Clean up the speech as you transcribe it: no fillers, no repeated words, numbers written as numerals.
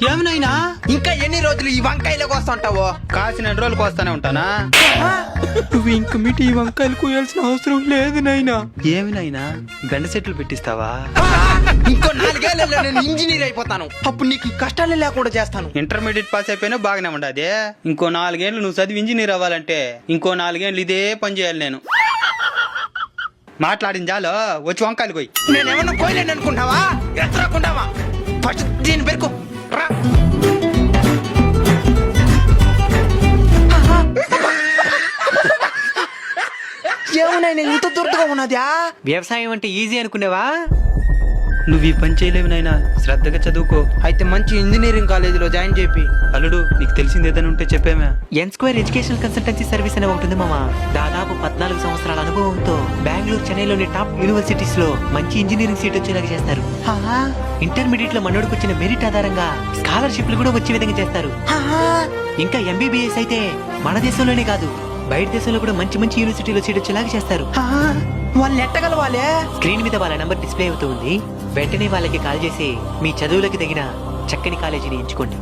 ఏమనైనా ఇంకా ఎన్ని రోజులు ఈ వంకాయలకు వస్తుంటావో? కాసిన రోజులకు వస్తానే ఉంటానా? నువ్వు ఇంక మీటి ఈ వంకాయలు కోయాల్సిన అవసరం లేదు నాయనా. ఏమినైనా గండ సెట్లు పెట్టిస్తావా? ఇంకో 4 ఏళ్లలో నేను ఇంజనీర్ అయిపోతాను. అప్పుడు నీకు ఈ కష్టాలే లేకుండా చేస్తాను. ఇంటర్మీడియట్ పాస్ అయిపోయినా బాగానే ఉండదు. ఇంకో 4 ఏళ్ళు నువ్వు చదివి ఇంజనీర్ అవ్వాలంటే ఇంకో 4 ఏళ్ళు ఇదే పని చేయాలి నేను. మాట్లాడింది చాలు, వచ్చి వంకాయలు పోయి. నేనేమన్నా కోయలేను అనుకుంటావా? ఎత్తరాకుంటావా? ఫస్ట్ దీని పెరుకు రా. ఏమన్నా నేను ఇంత దుర్దగా ఉన్నదా? వ్యవసాయం అంటే ఈజీ అనుకునేవా? నువ్వు ఈ పని చేయలేవు నాయనా, శ్రద్ధగా చదువుకో. అయితే మంచి ఇంజనీరింగ్ కాలేజీలో జాయిన్ చేపి. అల్లుడు, నీకు తెలిసింది ఏదైనా ఉంటే చెప్పేమే. ఎన్ స్క్వేర్ ఎడ్యుకేషనల్ కన్సల్టెన్సీ సర్వీస్ అనే ఉంటుంది మామ. దాదాపు 14 సంవత్సరాల అనుభవంతో బెంగళూరు, చెన్నైలోని టాప్ యూనివర్సిటీస్ లో మంచి ఇంజనీరింగ్ సీట్ వచ్చేలాగా చేస్తారు. ఇంటర్మీడియట్ లో మనోడికి వచ్చిన మెరిట్ ఆధారంగా స్కాలర్షిప్లు కూడా వచ్చే విధంగా చేస్తారు. ఇంకా ఎంబీబీఎస్ అయితే మన దేశంలోనే కాదు, బయట దేశంలో కూడా మంచి మంచి యూనివర్సిటీలో సీట్ వచ్చేలాగా చేస్తారు. వాళ్ళు ఎట్టగలవాలే? స్క్రీన్ మీద వాళ్ళ నంబర్ డిస్ప్లే అవుతుంది. వెంటనే వాళ్ళకి కాల్ చేసి మీ చదువులకి తగిన చక్కని కాలేజీని ఎంచుకోండి.